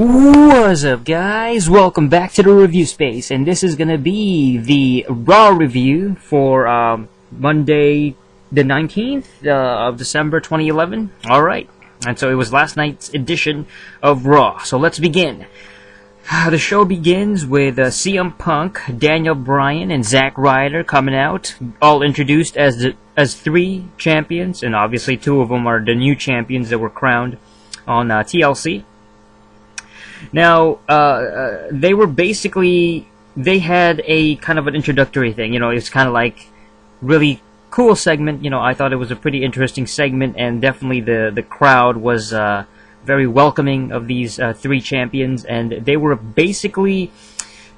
What's up, guys? Welcome back to the review space, and this is gonna be the Raw review for Monday the 19th of December 2011. Alright, and so it was last night's edition of Raw, so let's begin. The show begins with CM Punk, Daniel Bryan, and Zack Ryder coming out, all introduced as three champions, and obviously two of them are the new champions that were crowned on TLC. Now, they were basically, they had a kind of an introductory thing, it's kind of like really cool segment, I thought it was a pretty interesting segment, and definitely the crowd was very welcoming of these three champions, and they were basically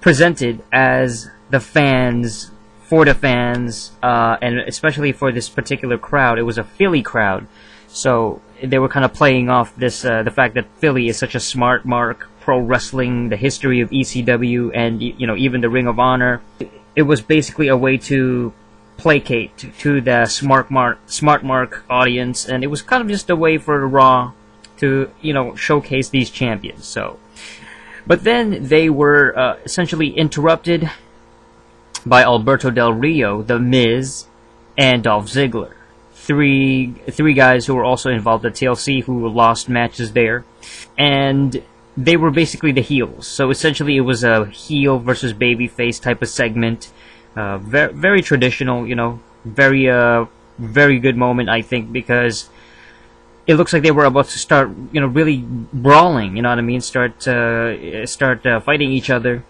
presented as the fans, for the fans, and especially for this particular crowd. It was a Philly crowd, so they were kind of playing off this, the fact that Philly is such a smart mark, pro wrestling, the history of ECW, and even the Ring of Honor. It was basically a way to placate to the smart mark audience, and it was kind of just a way for Raw to showcase these champions. So, but then they were essentially interrupted by Alberto Del Rio, The Miz, and Dolph Ziggler. Three guys who were also involved at TLC who lost matches there, and they were basically the heels. So essentially it was a heel versus babyface type of segment. Very traditional, very good moment, I think, because it looks like they were about to start, really brawling, start fighting each other.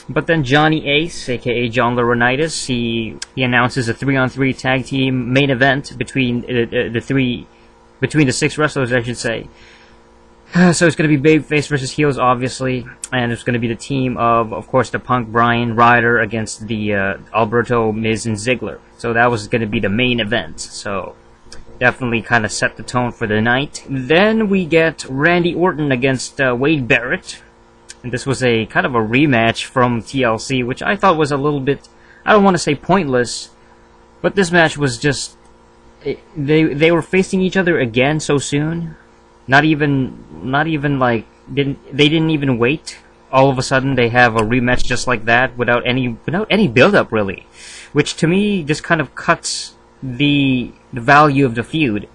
But then Johnny Ace, aka John Laurinaitis, he announces a 3-on-3 tag team main event between the six wrestlers, I should say. So it's going to be babyface versus heels, obviously, and it's going to be the team of course, the Punk, Bryan, Ryder against the Alberto, Miz, and Ziggler. So that was going to be the main event. So definitely kind of set the tone for the night. Then we get Randy Orton against Wade Barrett, and this was a kind of a rematch from TLC, which I thought was a little bit, I don't want to say pointless, but this match was just, they were facing each other again so soon. Not even like they didn't even wait. All of a sudden they have a rematch just like that without any build up, really, which to me just kind of cuts the value of the feud,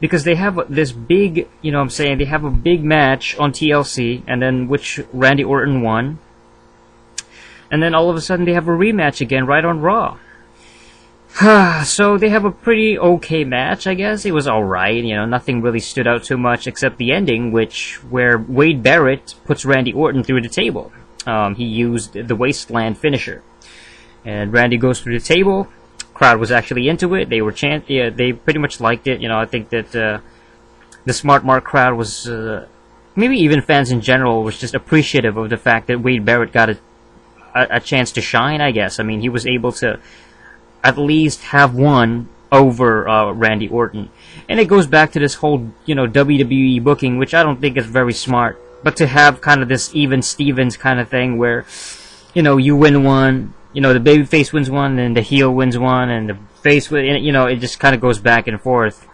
because they have this big, they have a big match on TLC, and then which Randy Orton won, and then all of a sudden they have a rematch again right on Raw. So they have a pretty okay match, I guess. It was alright, nothing really stood out too much except the ending, where Wade Barrett puts Randy Orton through the table. He used the wasteland finisher, and Randy goes through the table. Crowd was actually into it. They were they pretty much liked it. I think that the smart mark crowd was, maybe even fans in general, was just appreciative of the fact that Wade Barrett got a chance to shine, I guess. I mean, he was able to at least have one over Randy Orton. And it goes back to this whole, WWE booking, which I don't think is very smart. But to have kind of this even Stevens kind of thing where, you win one, the babyface wins one, and the heel wins one, and the face wins, it just kind of goes back and forth.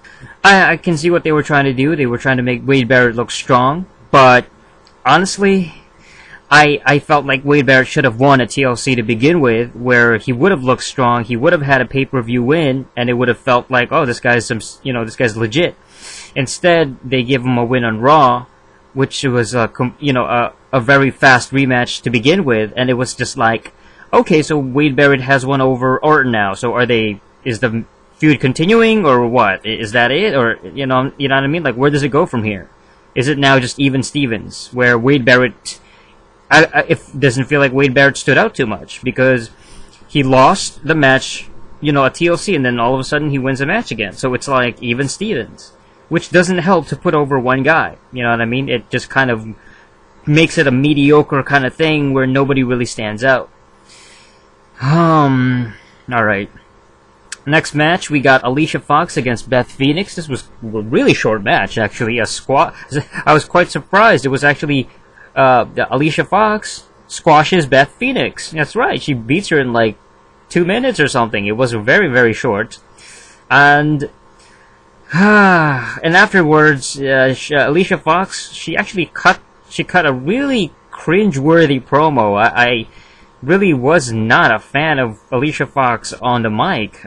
I can see what they were trying to do. They were trying to make Wade Barrett look strong, but honestly, I felt like Wade Barrett should have won at TLC to begin with, where he would have looked strong, he would have had a pay-per-view win, and it would have felt like, oh, this guy's this guy's legit. Instead, they give him a win on Raw, which was a very fast rematch to begin with, and it was just like, okay, so Wade Barrett has one over Orton now. So is the feud continuing, or what? Is that it, or you know what I mean? Like, where does it go from here? Is it now just even Stevens, where Wade Barrett? It doesn't feel like Wade Barrett stood out too much, because he lost the match, at TLC, and then all of a sudden he wins a match again. So it's like even Stevens, which doesn't help to put over one guy. You know what I mean? It just kind of makes it a mediocre kind of thing where nobody really stands out. Alright. Next match, we got Alicia Fox against Beth Phoenix. This was a really short match, actually. I was quite surprised. It was actually Alicia Fox squashes Beth Phoenix. That's right. She beats her in like 2 minutes or something. It was very, very short. And afterwards, Alicia Fox, she she cut a really cringe-worthy promo. I really was not a fan of Alicia Fox on the mic.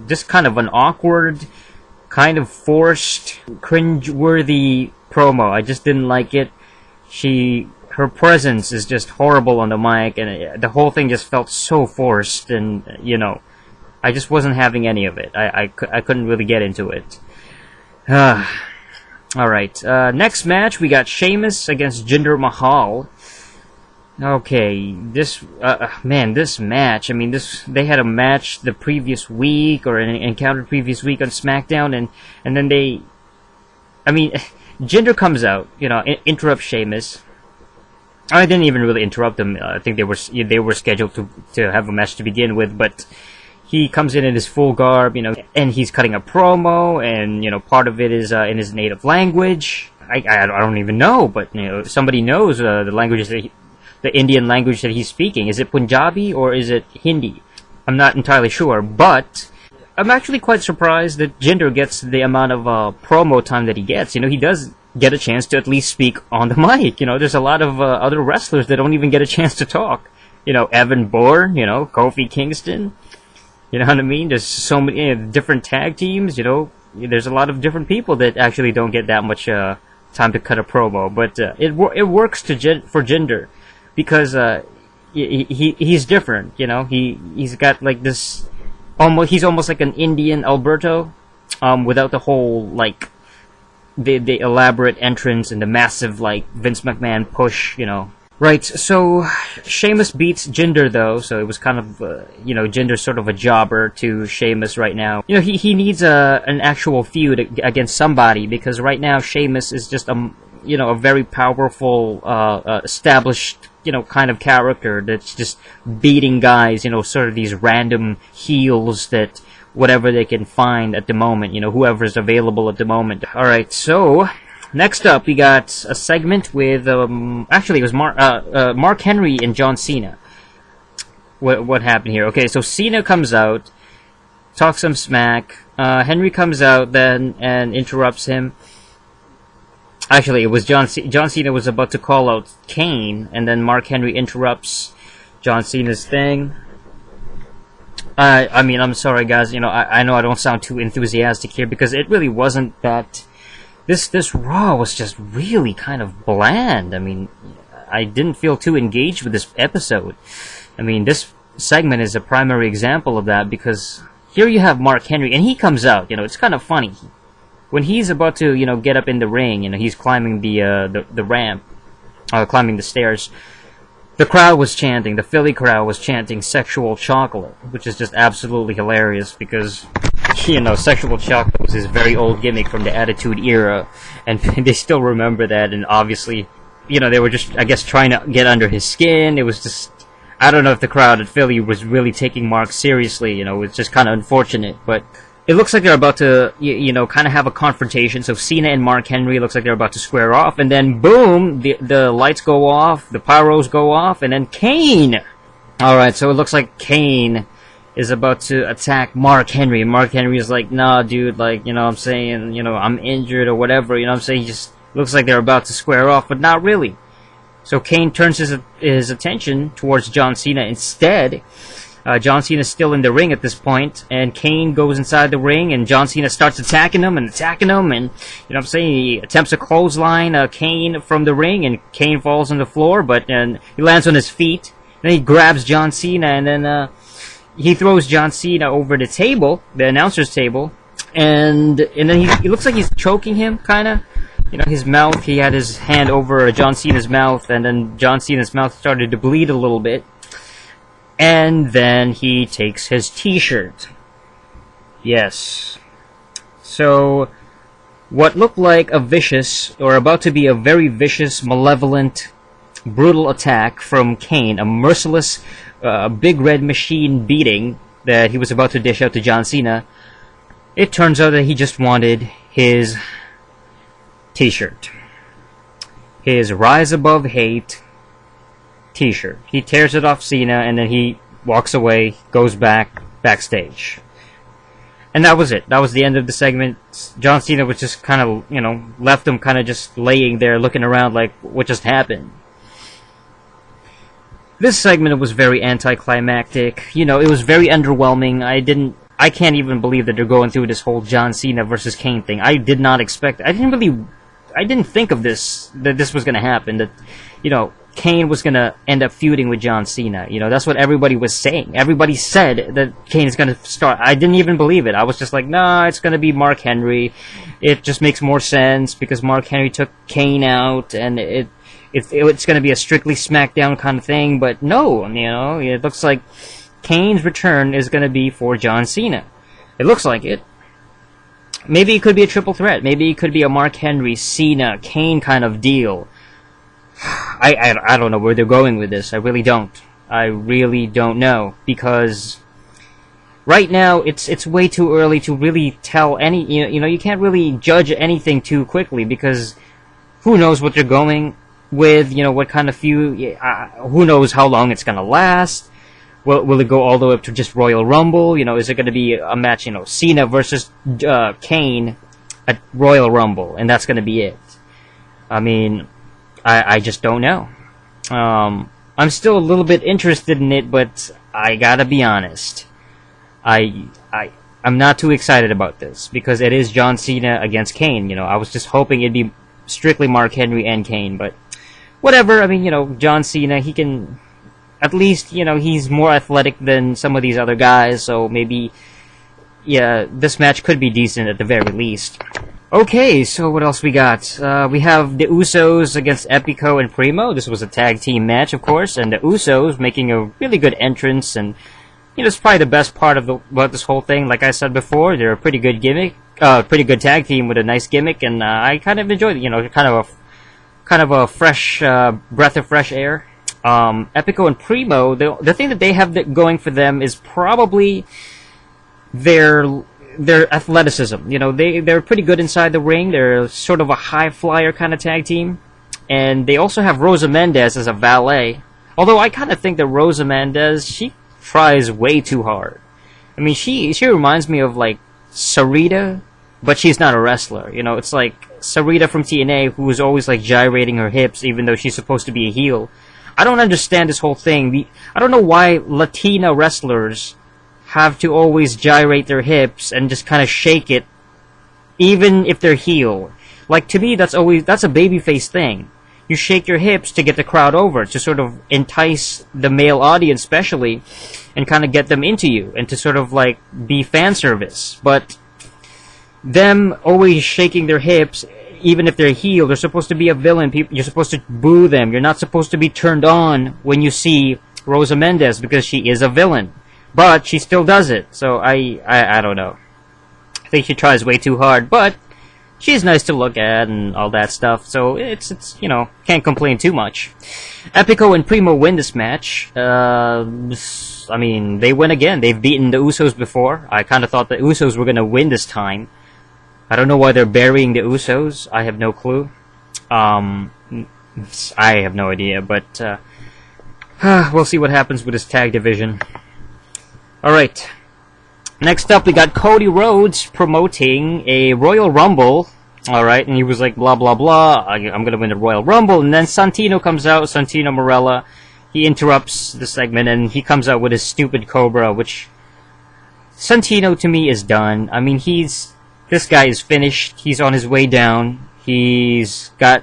Just kind of an awkward, kind of forced, cringe-worthy promo. I just didn't like it. Her presence is just horrible on the mic, and the whole thing just felt so forced, and, you know, I just wasn't having any of it. I couldn't really get into it. Alright, next match, we got Sheamus against Jinder Mahal. Okay, this match, I mean, they had a match the previous week, or an encounter previous week on SmackDown, and then Jinder comes out, you know, interrupts Sheamus. I didn't even really interrupt them. I think they were scheduled to have a match to begin with, but he comes in his full garb, you know, and he's cutting a promo, and, you know, part of it is in his native language. I don't even know, but, you know, somebody knows the languages the Indian language that he's speaking. Is it Punjabi or is it Hindi? I'm not entirely sure, but I'm actually quite surprised that Jinder gets the amount of promo time that he gets. You know, he does get a chance to at least speak on the mic. You know, there's a lot of other wrestlers that don't even get a chance to talk. You know, Evan Bourne, you know, Kofi Kingston. You know what I mean? There's so many different tag teams, you know. There's a lot of different people that actually don't get that much time to cut a promo. But it works for Jinder because he's different, you know. He's got like this... He's almost like an Indian Alberto without the whole, like, the elaborate entrance and the massive, like, Vince McMahon push, you know. Right, so Sheamus beats Jinder, though, so it was kind of, you know, Jinder's sort of a jobber to Sheamus right now. You know, he needs an actual feud against somebody, because right now Sheamus is just, you know, a very powerful, established, you know, kind of character that's just beating guys, you know, sort of these random heels that whatever they can find at the moment, you know, whoever's available at the moment. Alright, so... next up, we got a segment with, actually, it was Mark Henry and John Cena. What happened here? Okay, so Cena comes out, talks some smack. Henry comes out then and interrupts him. Actually, it was John Cena was about to call out Kane, and then Mark Henry interrupts John Cena's thing. I mean, I'm sorry, guys. You know, I know I don't sound too enthusiastic here because it really wasn't that. This Raw was just really kind of bland. I mean, I didn't feel too engaged with this episode. I mean, this segment is a primary example of that because here you have Mark Henry, and he comes out. You know, it's kind of funny. When he's about to, you know, get up in the ring, you know, he's climbing the ramp, climbing the stairs. The crowd was chanting, the Philly crowd was chanting "sexual chocolate," which is just absolutely hilarious because, you know, sexual chocolate was his very old gimmick from the Attitude Era, and they still remember that, and obviously, you know, they were just, I guess, trying to get under his skin. It was just, I don't know if the crowd at Philly was really taking Mark seriously, you know, it's just kind of unfortunate, but it looks like they're about to, you know, kind of have a confrontation. So Cena and Mark Henry looks like they're about to square off, and then boom, the lights go off, the pyros go off, and then Kane. All right, so it looks like Kane is about to attack Mark Henry. And Mark Henry is like, "Nah, dude, like, you know what I'm saying, you know, I'm injured or whatever." You know what I'm saying? He just looks like they're about to square off, but not really. So Kane turns his attention towards John Cena instead. John Cena's still in the ring at this point, and Kane goes inside the ring, and John Cena starts attacking him, and, you know what I'm saying, he attempts a clothesline Kane from the ring, and Kane falls on the floor, but he lands on his feet, then he grabs John Cena, and then he throws John Cena over the table, the announcer's table, and then he looks like he's choking him, kinda. You know, his mouth, he had his hand over John Cena's mouth, and then John Cena's mouth started to bleed a little bit. And then he takes his t-shirt. Yes. So, what looked like a vicious, or about to be a very vicious, malevolent, brutal attack from Kane, a merciless, big red machine beating that he was about to dish out to John Cena, it turns out that he just wanted his t-shirt. His Rise Above Hate t-shirt. He tears it off Cena, and then he walks away, goes backstage. And that was it. That was the end of the segment. John Cena was just kind of, you know, left him kind of just laying there looking around like, what just happened? This segment was very anticlimactic. You know, it was very underwhelming. I can't even believe that they're going through this whole John Cena versus Kane thing. I did not expect, I didn't think of this, that this was going to happen, that, you know, Kane was going to end up feuding with John Cena. You know, that's what everybody was saying. Everybody said that Kane is going to start. I didn't even believe it. I was just like, nah, it's going to be Mark Henry. It just makes more sense because Mark Henry took Kane out, and it's going to be a strictly SmackDown kind of thing. But no, you know, it looks like Kane's return is going to be for John Cena. It looks like it. Maybe it could be a triple threat. Maybe it could be a Mark Henry, Cena, Kane kind of deal. I don't know where they're going with this. I really don't. I really don't know, because right now it's way too early to really tell any. You know, you can't really judge anything too quickly, because who knows what they're going with. You know, what kind of feud. Who knows how long it's gonna last. Will it go all the way up to just Royal Rumble? You know, is it going to be a match? You know, Cena versus Kane at Royal Rumble, and that's going to be it. I mean, I just don't know. I'm still a little bit interested in it, but I gotta be honest. I'm not too excited about this, because it is John Cena against Kane. You know, I was just hoping it'd be strictly Mark Henry and Kane, but whatever. I mean, you know, John Cena, he can, at least, you know, he's more athletic than some of these other guys, so maybe, yeah, this match could be decent at the very least. Okay, so what else we got? We have the Usos against Epico and Primo. This was a tag team match, of course, and the Usos making a really good entrance, and, you know, it's probably the best part about this whole thing. Like I said before, they're a pretty good gimmick, pretty good tag team with a nice gimmick, and I kind of enjoyed it. You know, kind of a fresh breath of fresh air. Epico and Primo, the thing that they have going for them is probably their athleticism. You know, they're pretty good inside the ring. They're sort of a high flyer kind of tag team, and they also have Rosa Mendez as a valet. Although I kind of think that Rosa Mendez, she tries way too hard. I mean, she reminds me of like Sarita, but she's not a wrestler. You know, it's like Sarita from TNA, who is always like gyrating her hips, even though she's supposed to be a heel. I don't understand this whole thing. I don't know why Latina wrestlers have to always gyrate their hips and just kind of shake it, even if they're heel. Like, to me, that's a babyface thing. You shake your hips to get the crowd over, to sort of entice the male audience especially, and kind of get them into you, and to sort of like be fan service. But them always shaking their hips, even if they're heel, they're supposed to be a villain. You're supposed to boo them. You're not supposed to be turned on when you see Rosa Mendez, because she is a villain. But she still does it, so I don't know. I think she tries way too hard, but she's nice to look at and all that stuff, so it's you know, can't complain too much. Epico and Primo win this match. I mean, they win again. They've beaten the Usos before. I kind of thought the Usos were going to win this time. I don't know why they're burying the Usos. I have no clue. I have no idea, but we'll see what happens with this tag division. Alright, next up we got Cody Rhodes promoting a Royal Rumble. Alright, and he was like, blah blah blah, I'm gonna win the Royal Rumble. And then Santino comes out, Santino Marella. He interrupts the segment and he comes out with his stupid Cobra, which Santino to me is done. I mean, this guy is finished. He's on his way down. He's a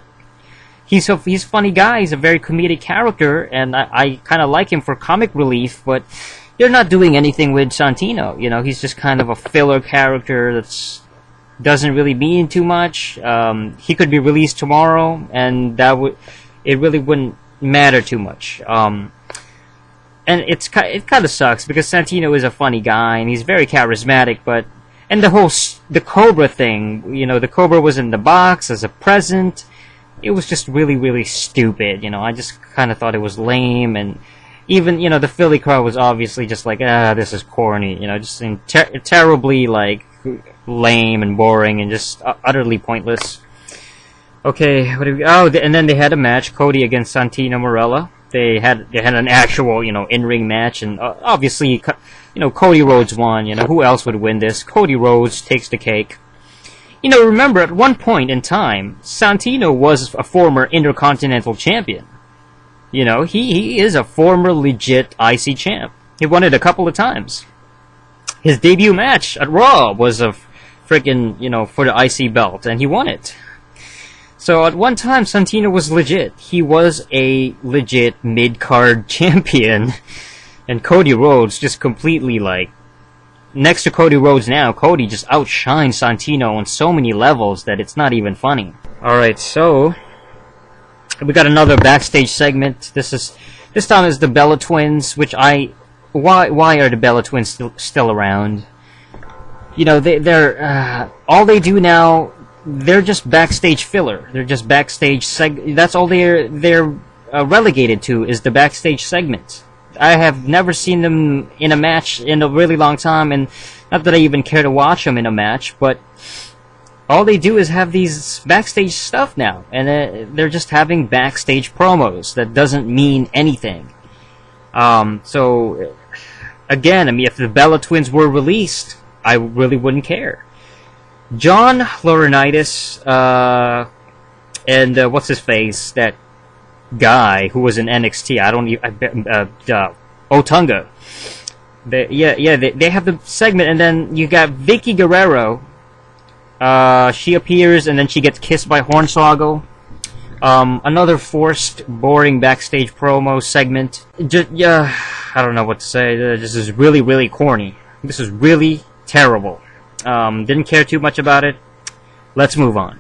funny guy. He's a very comedic character, and I kind of like him for comic relief, but they're not doing anything with Santino. You know, he's just kind of a filler character that doesn't really mean too much. He could be released tomorrow, and it really wouldn't matter too much. And it kind of sucks, because Santino is a funny guy and he's very charismatic, and the Cobra thing, you know, the Cobra was in the box as a present. It was just really, really stupid. You know, I just kind of thought it was lame, and even, you know, the Philly crowd was obviously just like, this is corny, you know, just terribly, like, lame and boring and just utterly pointless. Okay, and then they had a match, Cody against Santino Marella. They had an actual, in-ring match, and obviously, Cody Rhodes won. Who else would win this? Cody Rhodes takes the cake. Remember, at one point in time, Santino was a former Intercontinental Champion. He is a former legit IC champ. He won it a couple of times. His debut match at Raw was a freaking, for the IC belt, and he won it. So at one time, Santino was legit. He was a legit mid-card champion. And Cody Rhodes just completely, next to Cody Rhodes now, Cody just outshines Santino on so many levels that it's not even funny. Alright, so we got another backstage segment. This time is the Bella Twins, which why are the Bella Twins still around? They're all they do now, they're just backstage filler. They're just backstage that's all they're relegated to, is the backstage segment. I have never seen them in a match in a really long time, and not that I even care to watch them in a match, but all they do is have these backstage stuff now, and they're just having backstage promos that doesn't mean anything. So, again, if the Bella Twins were released, I really wouldn't care. John Laurinaitis, and what's his face, that guy who was in NXT, Otunga. They have the segment, and then you got Vickie Guerrero. She appears, and then she gets kissed by Hornswoggle. Another forced, boring backstage promo segment. I don't know what to say. This is really, really corny. This is really terrible. Didn't care too much about it. Let's move on.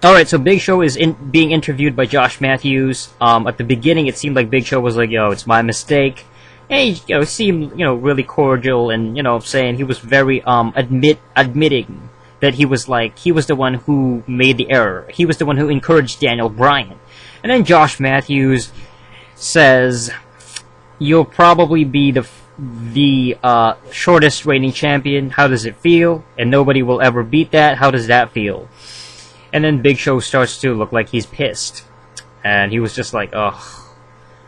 Alright, so Big Show is being interviewed by Josh Matthews. At the beginning, it seemed like Big Show was like, yo, it's my mistake. And he seemed, really cordial, and, saying he was very, admitting that he was the one who made the error. He was the one who encouraged Daniel Bryan. And then Josh Matthews says, you'll probably be the shortest reigning champion. How does it feel? And nobody will ever beat that. How does that feel? And then Big Show starts to look like he's pissed. And he was just like, ugh.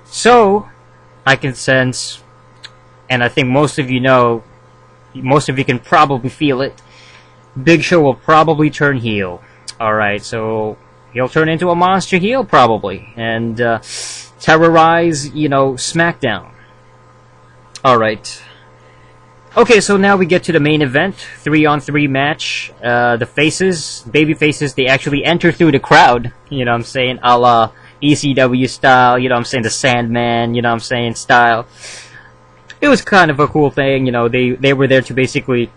So, I can sense, and I think most of you can probably feel it, Big Show will probably turn heel. Alright, so he'll turn into a monster heel, probably, and terrorize, SmackDown. Alright. Okay, so now we get to the main event, 3-on-3 match. The baby faces, they actually enter through the crowd, a la ECW style, the Sandman, style. It was kind of a cool thing, they were there to basically,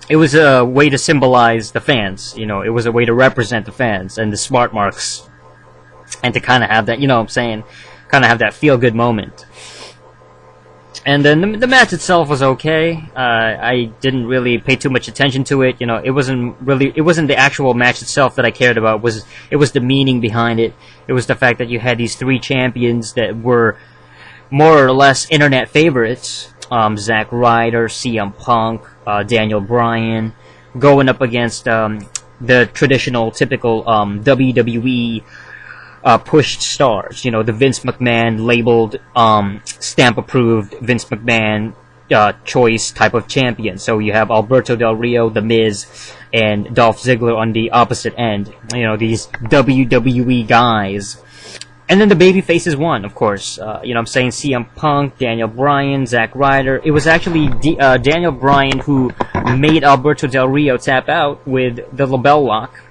it was a way to symbolize the fans, it was a way to represent the fans and the smart marks, and to kind of have that, kind of have that feel-good moment. And then the match itself was okay. I didn't really pay too much attention to it. It wasn't the actual match itself that I cared about. It was the meaning behind it. It was the fact that you had these three champions that were more or less internet favorites. Zack Ryder, CM Punk, Daniel Bryan, going up against the traditional, typical WWE pushed stars, the Vince McMahon labeled, stamp-approved Vince McMahon choice type of champion. So you have Alberto Del Rio, The Miz, and Dolph Ziggler on the opposite end. These WWE guys. And then the baby faces won, of course. CM Punk, Daniel Bryan, Zack Ryder. It was actually Daniel Bryan who made Alberto Del Rio tap out with the label lock.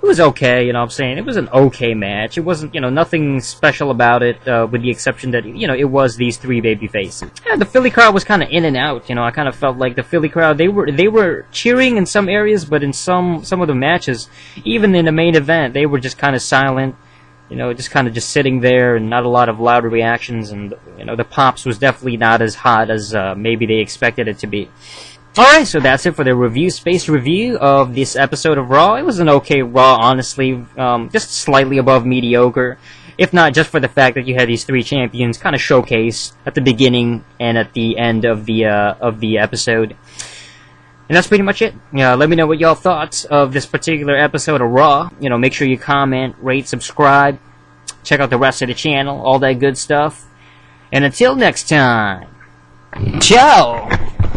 It was okay, it was an okay match. It wasn't, nothing special about it, with the exception that, it was these three baby faces. Yeah, the Philly crowd was kind of in and out, I kind of felt like the Philly crowd, they were cheering in some areas, but in some of the matches, even in the main event, they were just kind of silent, just sitting there, and not a lot of loud reactions, and, the pops was definitely not as hot as, maybe they expected it to be. Alright, so that's it for the ReviewSpace review of this episode of Raw. It was an okay Raw, honestly, just slightly above mediocre. If not just for the fact that you had these three champions kind of showcased at the beginning and at the end of the episode. And that's pretty much it. Let me know what y'all thoughts of this particular episode of Raw. Make sure you comment, rate, subscribe. check out the rest of the channel, all that good stuff. And until next time, ciao!